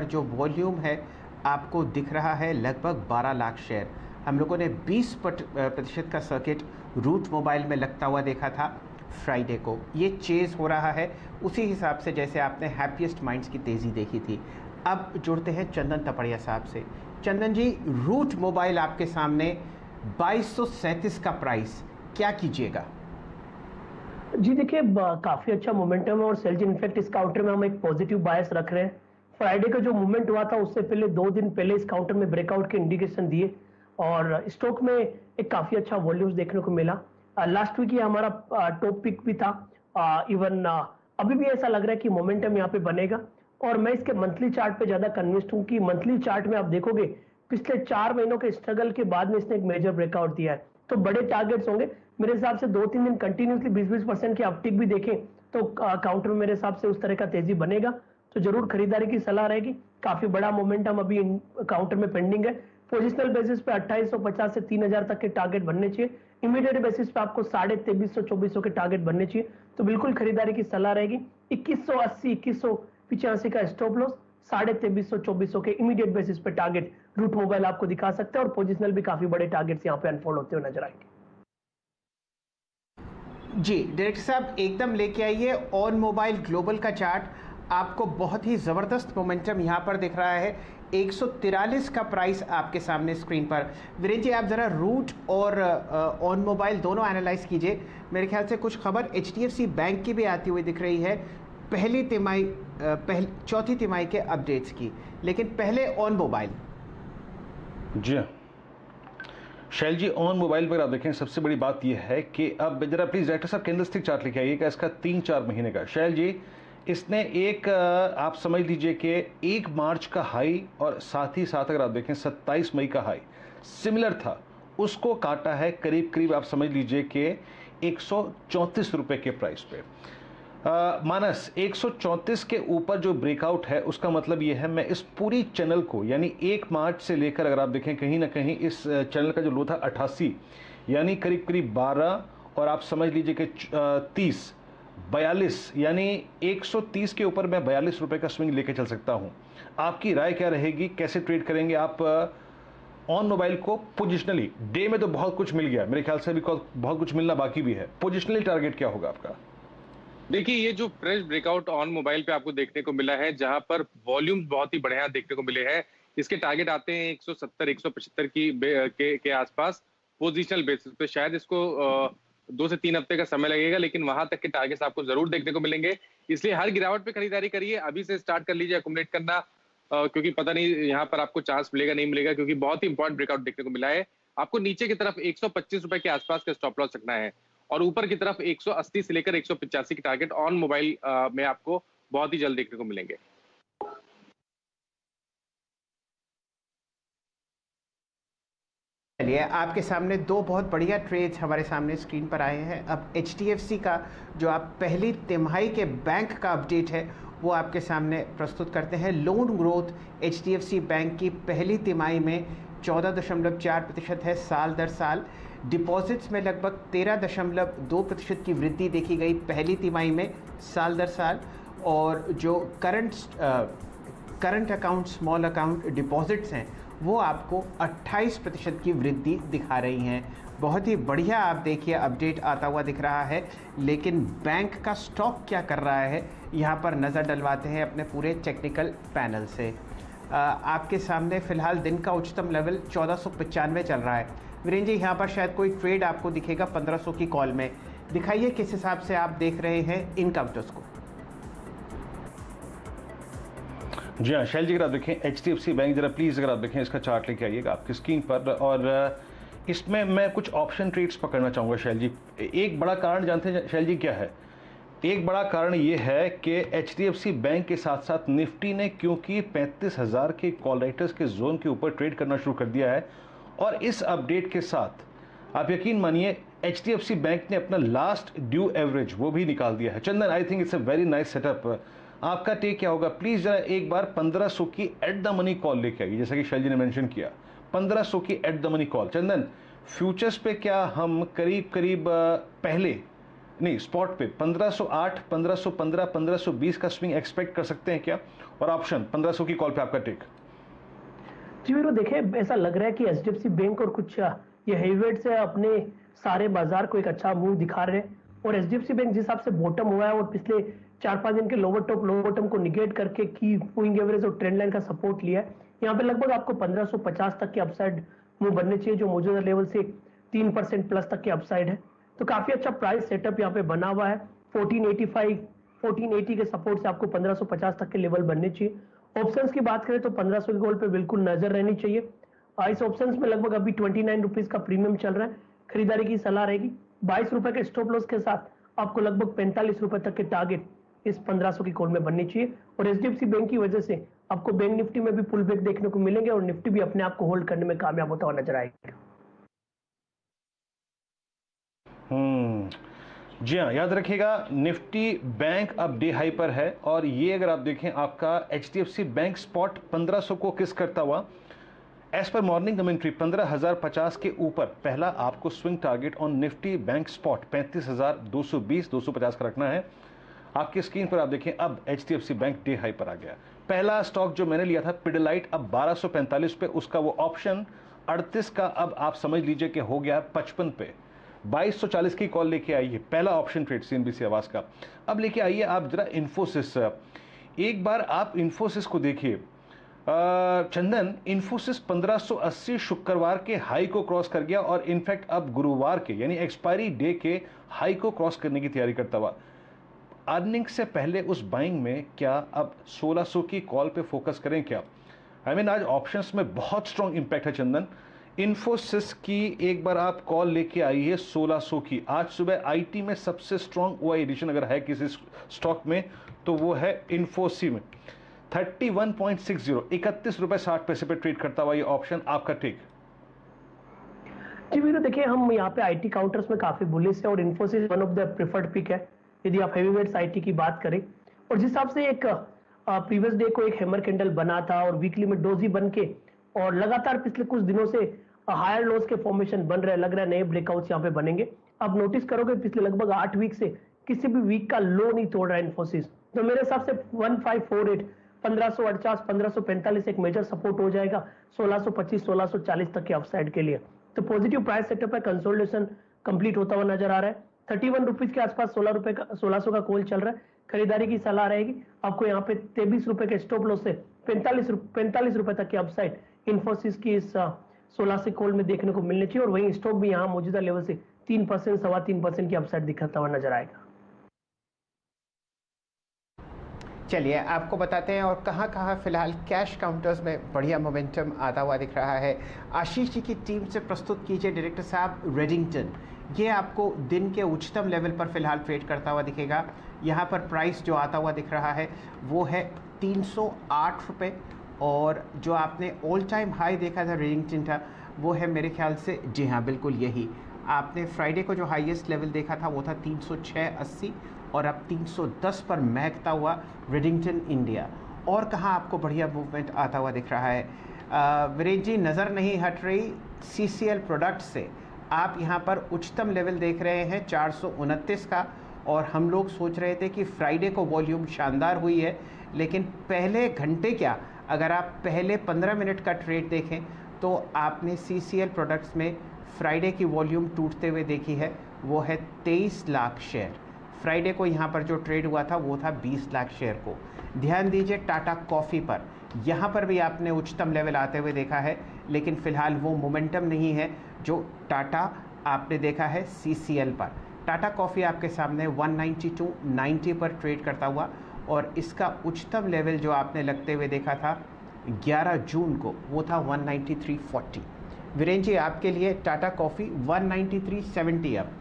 जो वॉल्यूम है आपको दिख रहा है लगभग 12 लाख शेयर। हम लोगों ने 20% का सर्किट रूट मोबाइल में लगता हुआ देखा था फ्राइडे को। ये चेज़ हो रहा है उसी हिसाब से जैसे आपने हैप्पीएस्ट माइंड्स की तेज़ी देखी थी। अब जुड़ते हैं चंदन तपड़िया साहब से। चंदन जी, रूट मोबाइल आपके सामने 2237 का प्राइस, क्या कीजिएगा? जी देखिए, काफी अच्छा मोमेंटम है और सेल जी इनफैक्ट इस काउंटर में हम एक पॉजिटिव बायस रख रहे हैं। फ्राइडे का जो मूवमेंट हुआ था उससे पहले 2 दिन पहले इस काउंटर में ब्रेकआउट के इंडिकेशन दिए और स्टॉक में एक काफी अच्छा वॉल्यूम्स देखने को मिला। लास्ट वीक ये हमारा टॉप पिक भी था। इवन अभी भी ऐसा लग रहा है कि मोमेंटम यहाँ पे बनेगा और मैं इसके मंथली चार्ट पे ज्यादा कन्विंस्ड हूँ कि मंथली चार्ट में आप देखोगे पिछले 4 महीनों के स्ट्रगल के बाद में इसने एक मेजर ब्रेकआउट दिया है, तो बड़े टारगेट्स होंगे मेरे हिसाब से। 2-3 दिन कंटिन्यूसली 20-20% की अपटिक भी देखें तो काउंटर में मेरे हिसाब से उस तरह का तेजी बनेगा, तो जरूर खरीदारी की सलाह रहेगी। काफी बड़ा मोमेंटम अभी काउंटर में पेंडिंग है। पोजिशनल बेसिस पे 2850 से 3000 तक के टारगेट बनने चाहिए। इमीडिएट बेसिस पे आपको 2350-2400 के टारगेट बनने चाहिए, तो बिल्कुल खरीदारी की सलाह रहेगी। 2180 2185 का स्टॉप लॉस, 2350-2400 के इमीडिएट बेसिस पे टारगेट रूट मोबाइल आपको दिखा सकते हैं और पोजिशनल भी काफी बड़े टारगेट्स यहाँ पे अनफोल्ड होते हुए नजर आएंगे। जी डायरेक्टर साहब, एकदम लेके आइए ऑन मोबाइल ग्लोबल का चार्ट। आपको बहुत ही ज़बरदस्त मोमेंटम यहाँ पर दिख रहा है। 143 का प्राइस आपके सामने स्क्रीन पर। वीरेंद्र जी, आप ज़रा रूट और ऑन मोबाइल दोनों एनालाइज कीजिए। मेरे ख्याल से कुछ खबर एचडीएफसी बैंक की भी आती हुई दिख रही है चौथी तिमाही के अपडेट्स की, लेकिन पहले ऑन मोबाइल। जी हाँ शैल जी, ऑन मोबाइल पर आप देखें सबसे बड़ी बात यह है कि अब जरा प्लीज डायरेक्टर साहब कैंडलस्टिक चार्ट लेके आइएगा इसका 3-4 महीने का। शैल जी, इसने एक आप समझ लीजिए कि 1 मार्च का हाई और साथ ही साथ अगर आप देखें 27 मई का हाई सिमिलर था, उसको काटा है करीब करीब आप समझ लीजिए कि 134 रुपए के प्राइस पे। मानस 134 के ऊपर जो ब्रेकआउट है उसका मतलब ये है, मैं इस पूरी चैनल को यानी 1 मार्च से लेकर अगर आप देखें कहीं ना कहीं इस चैनल का जो लो था 88 यानी करीब करीब 12 और आप समझ लीजिए कि 30 42 यानी 130 के ऊपर मैं 42 रुपए का स्विंग लेके चल सकता हूं। आपकी राय क्या रहेगी, कैसे ट्रेड करेंगे आप ऑन मोबाइल को? पोजिशनली डे में तो बहुत कुछ मिल गया, मेरे ख्याल से अभी बहुत कुछ मिलना बाकी भी है। पोजिशनली टारगेट क्या होगा आपका? देखिए, ये जो फ्रेश ब्रेकआउट ऑन मोबाइल पे आपको देखने को मिला है, जहां पर वॉल्यूम बहुत ही बढ़िया देखने को मिले हैं। इसके टारगेट आते हैं 170 175 के आसपास पोजीशनल बेसिस पे। शायद इसको 2 से 3 हफ्ते का समय लगेगा, लेकिन वहां तक के टारगेट्स आपको जरूर देखने को मिलेंगे। इसलिए हर गिरावट पे खरीदारी करिए, अभी से स्टार्ट कर लीजिए अकुमुलेट करना, क्योंकि पता नहीं यहाँ पर आपको चांस मिलेगा नहीं मिलेगा, क्योंकि बहुत ही इंपॉर्टेंट ब्रेकआउट देखने को मिला है। आपको नीचे की तरफ 125 रुपए के आसपास का स्टॉप लॉस रखना है और ऊपर की तरफ 180 से लेकर 185 के टारगेट ऑन मोबाइल में आपको बहुत ही जल्द देखने को मिलेंगे। चलिए, आपके सामने दो बहुत बढ़िया ट्रेड्स हमारे सामने स्क्रीन पर आए हैं। अब एचडीएफसी का जो आप पहली तिमाही के बैंक का अपडेट है वो आपके सामने प्रस्तुत करते हैं। लोन ग्रोथ एचडीएफसी बैंक की पहली तिमाही में 14.4% है साल दर साल। डिपॉजिट्स में लगभग 13.2% की वृद्धि देखी गई पहली तिमाही में साल दर साल। और जो current account small account deposits हैं वो आपको 28% की वृद्धि दिखा रही हैं। बहुत ही बढ़िया आप देखिए अपडेट आता हुआ दिख रहा है। लेकिन बैंक का स्टॉक क्या कर रहा है यहाँ पर नज़र डलवाते हैं अपने पूरे टेक्निकल पैनल से। आपके सामने फ़िलहाल दिन का उच्चतम लेवल 1495 चल रहा है। वीरेंद्र जी, यहाँ पर शायद कोई ट्रेड आपको दिखेगा 1500 की कॉल में। दिखाइए किस हिसाब से आप देख रहे हैं इन काउंटर्स को। जी हाँ शैल जी, अगर आप देखें एचडीएफसी बैंक जरा प्लीज़ अगर आप देखें इसका चार्ट लेके आइएगा आपकी स्क्रीन पर, और इसमें मैं कुछ ऑप्शन ट्रेड्स पकड़ना चाहूँगा शैल जी। एक बड़ा कारण जानते हैं शैल जी क्या है? एक बड़ा कारण ये है कि एचडीएफसी बैंक के साथ साथ निफ्टी ने क्योंकि 35,000 के कॉल राइटर्स के जोन के ऊपर ट्रेड करना शुरू कर दिया है, और इस अपडेट के साथ आप यकीन मानिए एचडीएफसी बैंक ने अपना लास्ट ड्यू एवरेज वो भी निकाल दिया है। Chandan, I think it's a very nice setup. आपका टेक क्या होगा? प्लीज जरा एक बार 1500 की एट द मनी कॉल लेके आइए, जैसा कि शैल जी ने मेंशन किया 1500 की at the money call. Chandan, futures पे क्या हम करीब करीब पहले नहीं, स्पॉट पे 1508, 1515, 1520 का स्विंग एक्सपेक्ट कर सकते हैं क्या? और ऑप्शन 1500 की कॉल पे आपका टेक। जी वीरो, देखिए ऐसा लग रहा है कि एचडीएफसी बैंक और कुछ ये हेवीवेट्स है अपने सारे बाजार को एक अच्छा मूव दिखा रहे हैं। और एचडीएफसी बैंक जिस हिसाब से बॉटम हुआ है और पिछले 4-5 दिन के लोअर टॉप लोअर बॉटम को निगेट करके की मूविंग एवरेज और ट्रेंड लाइन का सपोर्ट लिया है, यहाँ पे लगभग आपको 1550 तक के अपसाइड मूव बनने चाहिए, जो मौजूदा लेवल से 3% प्लस तक के अपसाइड है। तो काफी अच्छा प्राइस सेटअप यहाँ पे बना हुआ है। 1480 के सपोर्ट से आपको 1550 तक के लेवल बनने चाहिए। ऑप्शंस की बात करें तो 1500 के गोल पे बिल्कुल नजर रहनी चाहिए। इस ऑप्शंस में लगभग अभी 29 रुपीज का प्रीमियम चल रहा है, खरीदारी की सलाह रहेगी। 22 रुपए के स्टॉप लॉस के साथ आपको लगभग 45 रुपए तक के टारगेट इस 1500 की कॉल में बननी चाहिए। और एचडीएफसी बैंक की वजह से आपको बैंक निफ्टी में भी पुल बैक देखने को मिलेंगे और निफ्टी भी अपने आप को होल्ड करने में कामयाब होता हुआ नजर आएगा। जी हाँ, याद रखिएगा निफ्टी बैंक अब डे हाई पर है और ये अगर आप देखें आपका एचडीएफसी बैंक स्पॉट 1500 को किस करता हुआ एज पर मॉर्निंग कमेंट्री 15,050 के ऊपर पहला आपको swing target on Nifty bank spot 35,220-250 का रखना है। आपकी स्क्रीन पर आप देखें अब एचडीएफसी बैंक डे हाई पर आ गया। पहला स्टॉक जो मैंने लिया था पिडलाइट अब 1245 पे, उसका वो ऑप्शन 38 का अब आप समझ लीजिए कि हो गया 55 पे। 2240 की कॉल लेके आई है पहला ऑप्शन ट्रेड सीएनबीसी आवाज का। अब लेके आइए आप जरा इन्फोसिस, एक बार आप इन्फोसिस को देखिए। चंदन, इन्फोसिस 1580 शुक्रवार के हाई को क्रॉस कर गया और इनफैक्ट अब गुरुवार के यानी एक्सपायरी डे के हाई को क्रॉस करने की तैयारी करता हुआ। अर्निंग से पहले उस बाइंग में क्या अब 1600 की कॉल पे फोकस करें क्या? आज ऑप्शंस में बहुत स्ट्रॉन्ग इंपैक्ट है चंदन। इन्फोसिस की एक बार आप कॉल लेके आई है 1600 की। आज सुबह आईटी में सबसे स्ट्रॉन्ग ओआई एडिशन अगर है किसी स्टॉक में तो वो है इन्फोसी में। 31.60 31 रुपए 60 पैसे पे ट्रेड करता हुआ ये ऑप्शन, आपका टेक। जी वीरो, देखिए हम यहाँ पे आईटी काउंटर्स में काफी बुलिश है और Infosys one of the preferred pick है यदि आप हेवीवेट्स आईटी की बात करें। और जिस हिसाब से एक प्रीवियस डे को एक हैमर कैंडल बना था और वीकली में डोजी बन के और लगातार पिछले कुछ दिनों से हायर लोज के फॉर्मेशन बन रहे, लग रहा है नए ब्रेकआउट्स यहाँ पे बनेंगे। अब नोटिस करोगे पिछले लगभग 8 वीक से किसी भी वीक का लो नहीं तोड़ रहा है इन्फोसिस। तो मेरे हिसाब से 1548 1548 1545 एक मेजर सपोर्ट हो जाएगा 1625 1640 तक के अपसाइड के लिए। तो पॉजिटिव प्राइस सेटअप है, कंसोलिडेशन कंप्लीट होता हुआ नजर आ रहा है। 31 रुपीज के आसपास 1600 का कॉल चल रहा है, खरीदारी की सलाह रहेगी। आपको यहाँ पे 23 रुपए के स्टॉप लॉस से 45 रुपए तक के अपसाइड इन्फोसिस की इस 16 से कॉल में देखने को मिलने चाहिए। और वहीं स्टॉक भी यहाँ मौजूदा लेवल से 3% 3.25% की अपसाइड दिखाता हुआ नजर आएगा। चलिए आपको बताते हैं और कहाँ फिलहाल कैश काउंटर्स में बढ़िया मोमेंटम आता हुआ दिख रहा है। आशीष जी की टीम से प्रस्तुत कीजिए डायरेक्टर साहब रेडिंगटन। ये आपको दिन के उच्चतम लेवल पर फिलहाल ट्रेड करता हुआ दिखेगा। यहाँ पर प्राइस जो आता हुआ दिख रहा है वो है 308 रुपये और जो आपने ऑल टाइम हाई देखा था रेडिंगटन का वो है मेरे ख्याल से, जी हाँ बिल्कुल यही। आपने फ्राइडे को जो हाईएस्ट लेवल देखा था वो था 306.80 और अब 310 पर महकता हुआ रेडिंगटन इंडिया। और कहाँ आपको बढ़िया मूवमेंट आता हुआ दिख रहा है? वीरेंद्र जी, नज़र नहीं हट रही CCL प्रोडक्ट से। आप यहाँ पर उच्चतम लेवल देख रहे हैं 429 का और हम लोग सोच रहे थे कि फ्राइडे को वॉल्यूम शानदार हुई है, लेकिन पहले घंटे क्या, अगर आप पहले 15 मिनट का ट्रेड देखें तो आपने CCL प्रोडक्ट्स में फ्राइडे की वॉल्यूम टूटते हुए देखी है, वो है 23 लाख शेयर। फ्राइडे को यहाँ पर जो ट्रेड हुआ था वो था 20 लाख शेयर को। ध्यान दीजिए टाटा कॉफ़ी पर, यहाँ पर भी आपने उच्चतम लेवल आते हुए देखा है, लेकिन फ़िलहाल वो मोमेंटम नहीं है जो टाटा आपने देखा है CCL पर। टाटा कॉफ़ी आपके सामने 192.90 पर ट्रेड करता हुआ और इसका उच्चतम लेवल जो आपने लगते हुए देखा था 11 जून को वो था 193.40। वीरेंद्र जी, आपके लिए टाटा कॉफ़ी 193.70 अब